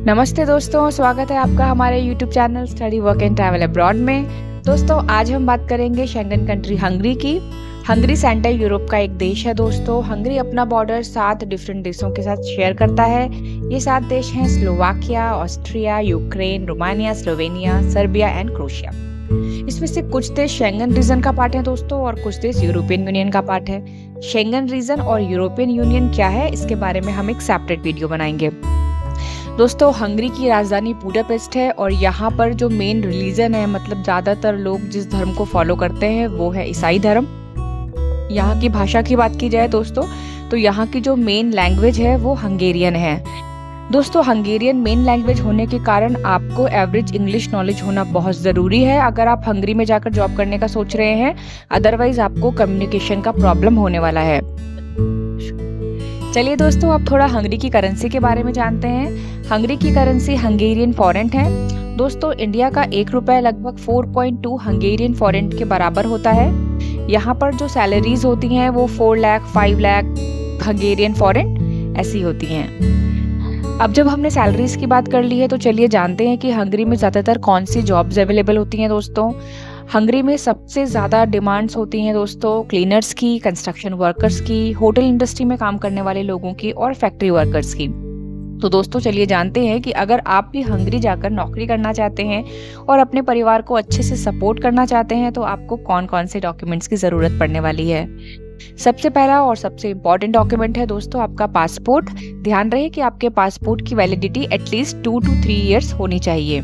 नमस्ते दोस्तों, स्वागत है आपका हमारे YouTube channel study work and travel abroad में। दोस्तों आज हम बात करेंगे शेंगन कंट्री हंगरी की। हंगरी सेंट्रल यूरोप का एक देश है दोस्तों। हंगरी अपना बॉर्डर 7 डिफरेंट देशों के साथ शेयर करता है। ये 7 देश हैं Slovakia, Austria, Ukraine, Romania, Slovenia, Serbia and Croatia. इसमें से कुछ देश शेंगन रीजन का पार्ट है दोस्तों और कुछ देश यूरोपियन यूनियन का पार्ट है। शेंगन रीजन और यूरोपियन यूनियन क्या है, इसके बारे में हम एक सेपरेट वीडियो बनाएंगे। दोस्तों हंगरी की राजधानी बुडापेस्ट है और यहाँ पर जो मेन रिलीजन है, मतलब ज़्यादातर लोग जिस धर्म को फॉलो करते हैं वो है ईसाई धर्म। यहाँ की भाषा की बात की जाए दोस्तों तो यहाँ की जो मेन लैंग्वेज है वो हंगेरियन है। दोस्तों हंगेरियन मेन लैंग्वेज होने के कारण आपको एवरेज इंग्लिश नॉलेज होना बहुत ज़रूरी है अगर आप हंगरी में जाकर जॉब करने का सोच रहे हैं, अदरवाइज आपको कम्युनिकेशन का प्रॉब्लम होने वाला है। चलिए दोस्तों अब थोड़ा हंगरी की करेंसी के बारे में जानते हैं। हंगरी की करेंसी हंगेरियन फॉरेंट है। दोस्तों इंडिया का 1 रुपया लगभग 4.2 हंगेरियन फॉरेंट के बराबर होता है। यहाँ पर जो सैलरीज होती हैं वो 4 लाख 5 लाख हंगेरियन फॉरेंट ऐसी होती हैं। अब जब हमने सैलरीज की बात कर ली है तो चलिए जानते हैं कि हंगरी में ज़्यादातर कौन सी जॉब्स अवेलेबल होती हैं दोस्तों। हंगरी में सबसे ज़्यादा डिमांड्स होती हैं दोस्तों क्लीनर्स की, कंस्ट्रक्शन वर्कर्स की, होटल इंडस्ट्री में काम करने वाले लोगों की और फैक्ट्री वर्कर्स की। तो दोस्तों चलिए जानते हैं कि अगर आप भी हंगरी जाकर नौकरी करना चाहते हैं और अपने परिवार को अच्छे से सपोर्ट करना चाहते हैं तो आपको कौन कौन से डॉक्यूमेंट्स की ज़रूरत पड़ने वाली है। सबसे पहला और सबसे इम्पॉर्टेंट डॉक्यूमेंट है दोस्तों आपका पासपोर्ट। ध्यान रहे कि आपके पासपोर्ट की वैलिडिटी एटलीस्ट 2 to 3 ईयर्स होनी चाहिए।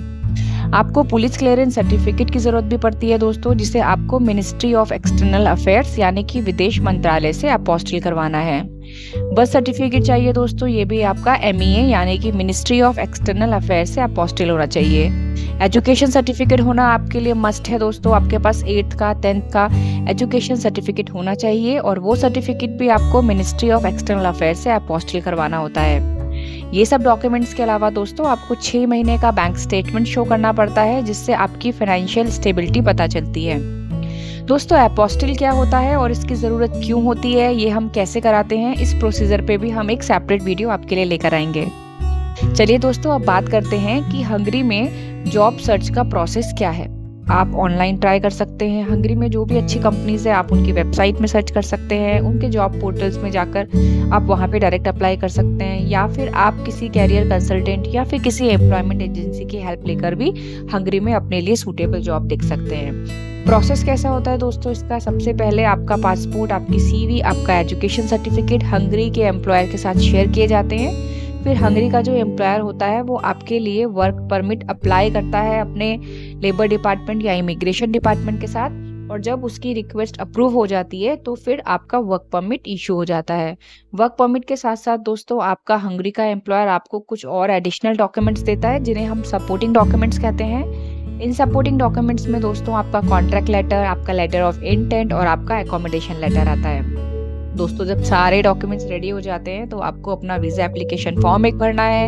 आपको पुलिस क्लियरेंस सर्टिफिकेट की जरूरत भी पड़ती है दोस्तों, जिसे आपको मिनिस्ट्री ऑफ एक्सटर्नल अफेयर्स यानी कि विदेश मंत्रालय से अपोस्टिल करवाना है। बर्थ सर्टिफिकेट चाहिए दोस्तों, ये भी आपका MEA यानी कि मिनिस्ट्री ऑफ एक्सटर्नल अफेयर्स से अपोस्टिल होना चाहिए। एजुकेशन सर्टिफिकेट होना आपके लिए मस्ट है दोस्तों। आपके पास 8th का 10th का एजुकेशन सर्टिफिकेट होना चाहिए और वो सर्टिफिकेट भी आपको मिनिस्ट्री ऑफ एक्सटर्नल अफेयर्स से अपोस्टिल करवाना होता है। ये सब डॉक्यूमेंट्स के अलावा दोस्तों आपको 6 महीने का बैंक स्टेटमेंट शो करना पड़ता है, जिससे आपकी फाइनेंशियल स्टेबिलिटी पता चलती है। दोस्तों अपोस्टिल क्या होता है और इसकी ज़रूरत क्यों होती है, ये हम कैसे कराते हैं, इस प्रोसीजर पे भी हम एक सेपरेट वीडियो आपके लिए लेकर आएंगे। चलिए दोस्तों अब बात करते हैं कि हंगरी में जॉब सर्च का प्रोसेस क्या है। आप ऑनलाइन ट्राई कर सकते हैं। हंगरी में जो भी अच्छी कंपनीज है आप उनकी वेबसाइट में सर्च कर सकते हैं, उनके जॉब पोर्टल्स में जाकर आप वहां पे डायरेक्ट अप्लाई कर सकते हैं, या फिर आप किसी कैरियर कंसल्टेंट या फिर किसी एम्प्लॉयमेंट एजेंसी की हेल्प लेकर भी हंगरी में अपने लिए सूटेबल जॉब देख सकते हैं। प्रोसेस कैसा होता है दोस्तों इसका, सबसे पहले आपका पासपोर्ट, आपकी CV, आपका एजुकेशन सर्टिफिकेट हंगरी के एम्प्लॉयर के साथ शेयर किए जाते हैं। फिर हंगरी का जो एम्प्लॉयर होता है वो आपके लिए वर्क परमिट अप्लाई करता है अपने लेबर डिपार्टमेंट या इमिग्रेशन डिपार्टमेंट के साथ, और जब उसकी रिक्वेस्ट अप्रूव हो जाती है तो फिर आपका वर्क परमिट इशू हो जाता है। वर्क परमिट के साथ साथ दोस्तों आपका हंगरी का एम्प्लॉयर आपको कुछ और एडिशनल डॉक्यूमेंट्स देता है, जिन्हें हम सपोर्टिंग डॉक्यूमेंट्स कहते हैं। इन सपोर्टिंग डॉक्यूमेंट्स में दोस्तों आपका कॉन्ट्रैक्ट लेटर, आपका लेटर ऑफ इंटेंट और आपका एकोमोडेशन लेटर आता है। दोस्तों जब सारे डॉक्यूमेंट्स रेडी हो जाते हैं तो आपको अपना वीज़ा एप्लीकेशन फॉर्म एक भरना है,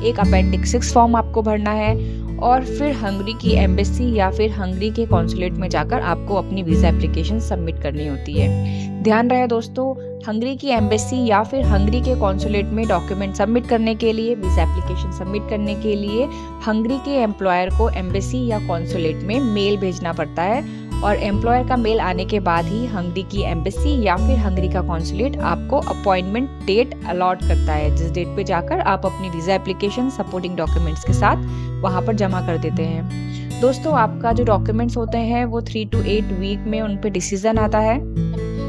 एक अपेंडिक्स 6 फॉर्म आपको भरना है, और फिर हंगरी की एम्बेसी या फिर हंगरी के कॉन्सुलेट में जाकर आपको अपनी वीज़ा एप्लीकेशन सबमिट करनी होती है। ध्यान रहे दोस्तों, हंगरी की एम्बेसी या फिर हंगरी के कॉन्सुलेट में डॉक्यूमेंट सबमिट करने के लिए, वीज़ा एप्लीकेशन सबमिट करने के लिए हंगरी के एम्प्लॉयर को एम्बेसी या कॉन्सुलेट में मेल भेजना पड़ता है, और एम्प्लॉयर का मेल आने के बाद ही हंगरी की एम्बेसी या फिर हंगरी का कॉन्सुलेट आपको अपॉइंटमेंट डेट अलॉट करता है, जिस डेट पे जाकर आप अपनी वीज़ा एप्लीकेशन सपोर्टिंग डॉक्यूमेंट्स के साथ वहाँ पर जमा कर देते हैं। दोस्तों आपका जो डॉक्यूमेंट्स होते हैं वो 3 to 8 वीक में उन पे डिसीजन आता है।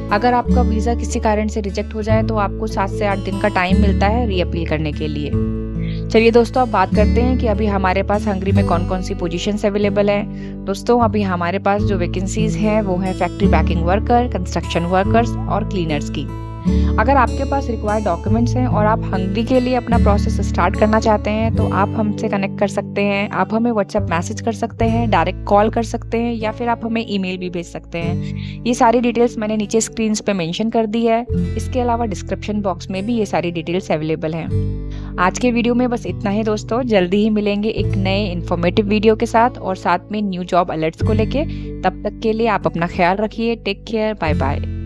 अगर आपका वीज़ा किसी कारण से रिजेक्ट हो जाए तो आपको 7 से 8 दिन का टाइम मिलता है रीअपील करने के लिए। चलिए दोस्तों अब बात करते हैं कि अभी हमारे पास हंगरी में कौन कौन सी पोजीशंस अवेलेबल है। दोस्तों अभी हमारे पास जो वैकेंसीज हैं वो है factory packing worker, construction workers और क्लीनर्स की। अगर आपके पास रिक्वायर्ड डॉक्यूमेंट्स हैं और आप हंगरी के लिए अपना प्रोसेस स्टार्ट करना चाहते हैं तो आप हमसे कनेक्ट कर सकते हैं। आप हमें व्हाट्सएप मैसेज कर सकते हैं, डायरेक्ट कॉल कर सकते हैं, या फिर आप हमें ईमेल भी भेज सकते हैं। ये सारी डिटेल्स मैंने नीचे स्क्रीन पे मेंशन कर दी है। इसके अलावा डिस्क्रिप्शन बॉक्स में भी ये सारी डिटेल्स अवेलेबल हैं। आज के वीडियो में बस इतना ही दोस्तों। जल्दी ही मिलेंगे एक नए इन्फॉर्मेटिव वीडियो के साथ और साथ में न्यू जॉब अलर्ट्स को लेके। तब तक के लिए आप अपना ख्याल रखिए। Take care, bye bye.